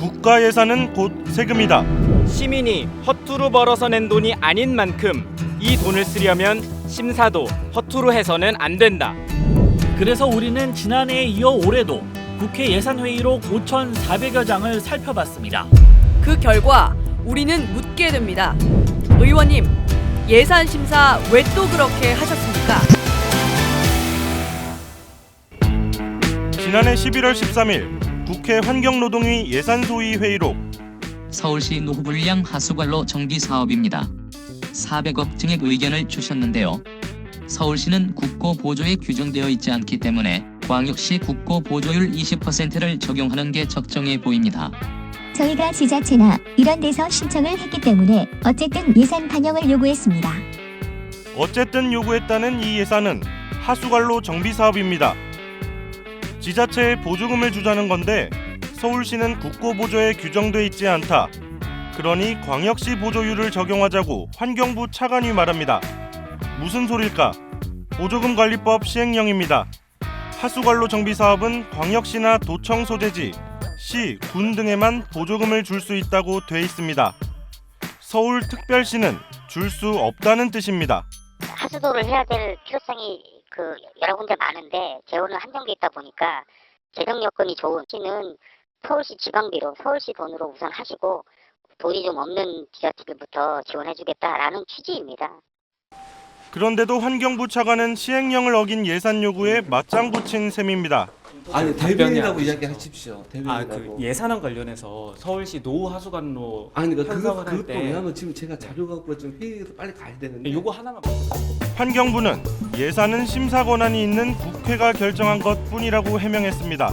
국가 예산은 곧 세금이다. 시민이 허투루 벌어서 낸 돈이 아닌 만큼 이 돈을 쓰려면 심사도 허투루 해서는 안 된다. 그래서 우리는 지난해에 이어 올해도 국회 예산회의록 5,400여 장을 살펴봤습니다. 그 결과 우리는 묻게 됩니다. 의원님, 예산 심사 왜 또 그렇게 하셨습니까? 지난해 11월 13일 국회 환경노동위 예산소위 회의록. 서울시 노후불량 하수관로 정비 사업입니다. 400억 증액 의견을 주셨는데요. 서울시는 국고 보조에 규정되어 있지 않기 때문에 광역시 국고 보조율 20%를 적용하는 게 적정해 보입니다. 저희가 지자체나 이런 데서 신청을 했기 때문에 어쨌든 예산 반영을 요구했습니다. 어쨌든 요구했다는 이 예산은 하수관로 정비 사업입니다. 지자체에 보조금을 주자는 건데 서울시는 국고 보조에 규정돼 있지 않다. 그러니 광역시 보조율을 적용하자고 환경부 차관이 말합니다. 무슨 소릴까? 보조금 관리법 시행령입니다. 하수관로 정비 사업은 광역시나 도청 소재지, 시, 군 등에만 보조금을 줄 수 있다고 돼 있습니다. 서울특별시는 줄 수 없다는 뜻입니다. 하수도를 해야 될 필요성이 여러 군데 많은데 재원은 한정돼 있다 보니까 재정 여건이 좋은 시는 서울시 지방비로 서울시 돈으로 우선 하시고 돈이 좀 없는 지자체들부터 지원해주겠다라는 취지입니다. 그런데도 환경부 차관은 시행령을 어긴 예산 요구에 맞장구 친 셈입니다. 아니 대변이라고 이야기하십시오. 그 예산안 관련해서 서울시 노후 하수관로 아니 편성을 할 그것도 때 왜냐면 지금 제가 자료 갖고 좀 회의에서 빨리 가야 되는데 요거 하나만 환경부는 예산은 심사 권한이 있는 국회가 결정한 것뿐이라고 해명했습니다.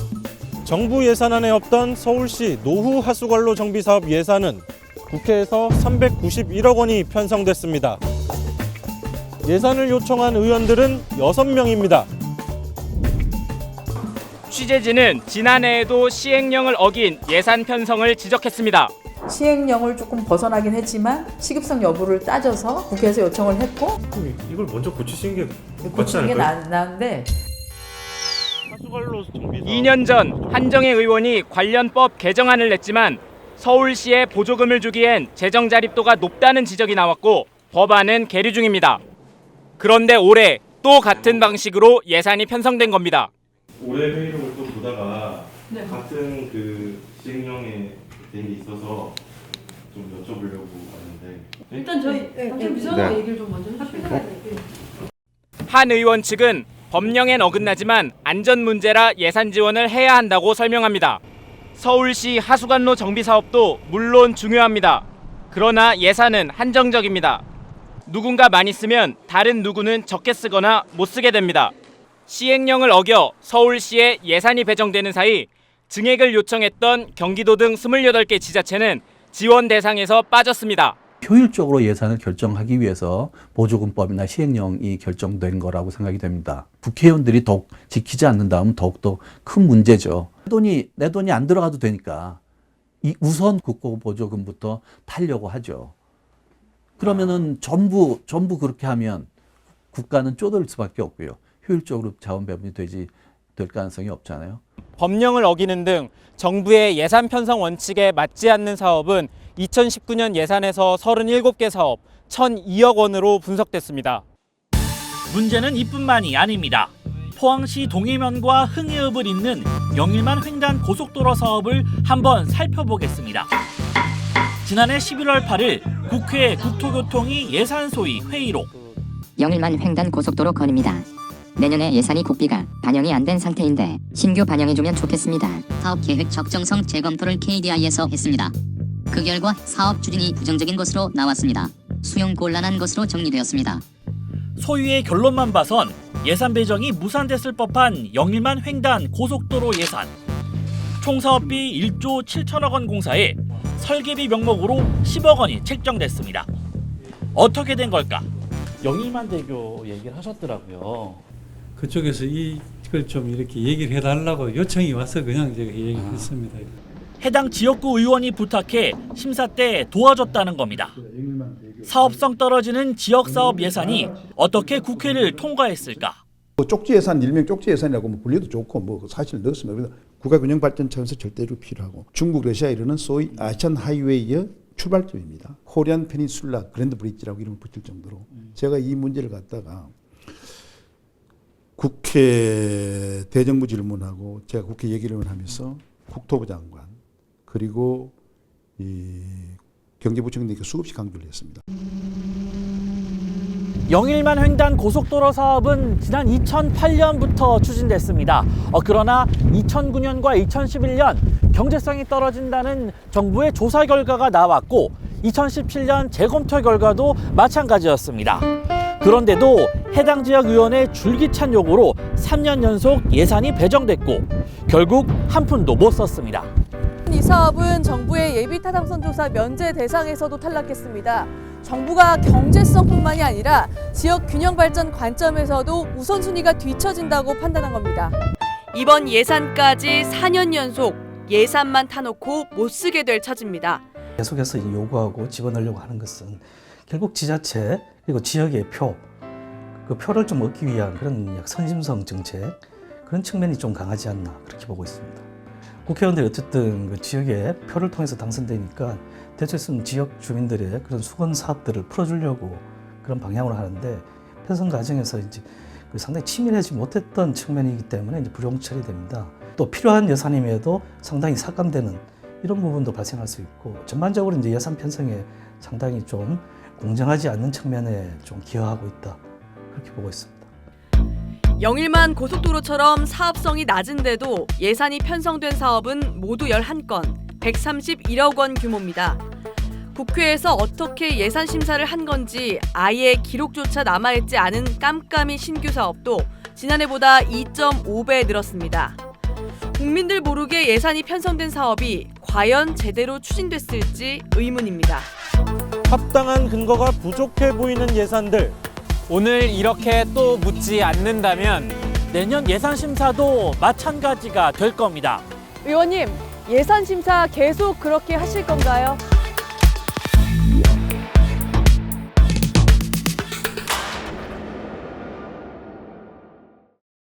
정부 예산안에 없던 서울시 노후 하수관로 정비 사업 예산은 국회에서 391억 원이 편성됐습니다. 예산을 요청한 의원들은 6명입니다. 취재진은 지난해에도 시행령을 어긴 예산 편성을 지적했습니다. 시행령을 조금 벗어나긴 했지만 시급성 여부를 따져서 국회에서 요청을 했고 이걸 먼저 고치시는 게 고치는 게 나은데 하수관로 정비 사업 2년 전 한정혜 의원이 관련법 개정안을 냈지만 서울시에 보조금을 주기엔 재정 자립도가 높다는 지적이 나왔고 법안은 계류 중입니다. 그런데 올해 또 같은 방식으로 예산이 편성된 겁니다. 올해 회의록을 또 보다가 같은 시행령에 된 게 있어서 좀 여쭤보려고 하는데 일단 저희 당첨 비서관 얘기를 좀 먼저 해주시죠. 한 의원 측은 법령엔 어긋나지만 안전 문제라 예산 지원을 해야 한다고 설명합니다. 서울시 하수관로 정비 사업도 물론 중요합니다. 그러나 예산은 한정적입니다. 누군가 많이 쓰면 다른 누구는 적게 쓰거나 못 쓰게 됩니다. 시행령을 어겨 서울시에 예산이 배정되는 사이 증액을 요청했던 경기도 등 28개 지자체는 지원 대상에서 빠졌습니다. 효율적으로 예산을 결정하기 위해서 보조금법이나 시행령이 결정된 거라고 생각이 됩니다. 국회의원들이 더욱 지키지 않는다면 더욱더 큰 문제죠. 내 돈이 안 들어가도 되니까 우선 국고 보조금부터 타려고 하죠. 그러면은 전부 그렇게 하면 국가는 쪼들 수밖에 없고요. 효율적으로 자원 배분이 될 가능성이 없잖아요. 법령을 어기는 등 정부의 예산 편성 원칙에 맞지 않는 사업은 2019년 예산에서 37개 사업 1,002억 원으로 분석됐습니다. 문제는 이뿐만이 아닙니다. 포항시 동해면과 흥해읍을 잇는 영일만 횡단 고속도로 사업을 한번 살펴보겠습니다. 지난해 11월 8일 국회 국토교통위 예산소위 회의록. 영일만 횡단 고속도로 건입니다. 내년에 예산이 국비가 반영이 안 된 상태인데 신규 반영해주면 좋겠습니다. 사업 계획 적정성 재검토를 KDI에서 했습니다. 그 결과 사업 추진이 부정적인 것으로 나왔습니다. 수용 곤란한 것으로 정리되었습니다. 소위의 결론만 봐선 예산 배정이 무산됐을 법한 영일만 횡단 고속도로 예산. 총 사업비 1조 7천억 원 공사에 설계비 명목으로 10억 원이 책정됐습니다. 어떻게 된 걸까? 영일만 대교 얘기를 하셨더라고요. 그쪽에서 이걸 좀 이렇게 얘기를 해달라고 요청이 와서 그냥 제가 얘기를 했습니다. 해당 지역구 의원이 부탁해 심사 때 도와줬다는 겁니다. 사업성 떨어지는 지역사업 예산이 어떻게 국회를 통과했을까? 쪽지 예산, 일명 쪽지 예산이라고 불려도 좋고 사실 넣었으면 국가균형 발전 차원에서 절대로 필요하고 중국 러시아 이르는 소위 아시안 하이웨이의 출발점입니다. 코리안 페닌슐라 그랜드 브릿지라고 이름을 붙일 정도로 제가 이 문제를 갖다가 국회 대정부 질문하고 제가 국회 얘기를 하면서 국토부 장관 그리고 이 경제부총리에게 수없이 강조를 했습니다. 영일만 횡단 고속도로 사업은 지난 2008년부터 추진됐습니다. 그러나 2009년과 2011년 경제성이 떨어진다는 정부의 조사 결과가 나왔고 2017년 재검토 결과도 마찬가지였습니다. 그런데도 해당 지역 의원의 줄기찬 요구로 3년 연속 예산이 배정됐고 결국 한 푼도 못 썼습니다. 이 사업은 정부의 예비타당성 조사 면제 대상에서도 탈락했습니다. 정부가 경제성뿐만이 아니라 지역 균형 발전 관점에서도 우선순위가 뒤처진다고 판단한 겁니다. 이번 예산까지 4년 연속 예산만 타놓고 못 쓰게 될 처지입니다. 계속해서 요구하고 집어넣으려고 하는 것은 결국 지자체 그리고 지역의 그 표를 좀 얻기 위한 그런 선심성 정책 그런 측면이 좀 강하지 않나 그렇게 보고 있습니다. 국회의원들이 어쨌든 그 지역의 표를 통해서 당선되니까 대체로는 지역 주민들의 그런 수건 사업들을 풀어주려고 그런 방향으로 하는데 편성 과정에서 이제 상당히 치밀하지 못했던 측면이기 때문에 이제 불용 처리됩니다. 또 필요한 예산임에도 상당히 삭감되는 이런 부분도 발생할 수 있고 전반적으로 이제 예산 편성에 상당히 좀 공정하지 않는 측면에 좀 기여하고 있다 그렇게 보고 있습니다. 영일만 고속도로처럼 사업성이 낮은데도 예산이 편성된 사업은 모두 11건, 131억 원 규모입니다. 국회에서 어떻게 예산 심사를 한 건지 아예 기록조차 남아있지 않은 깜깜이 신규 사업도 지난해보다 2.5배 늘었습니다. 국민들 모르게 예산이 편성된 사업이 과연 제대로 추진됐을지 의문입니다. 합당한 근거가 부족해 보이는 예산들. 오늘 이렇게 또 묻지 않는다면 내년 예산 심사도 마찬가지가 될 겁니다. 의원님, 예산 심사 계속 그렇게 하실 건가요?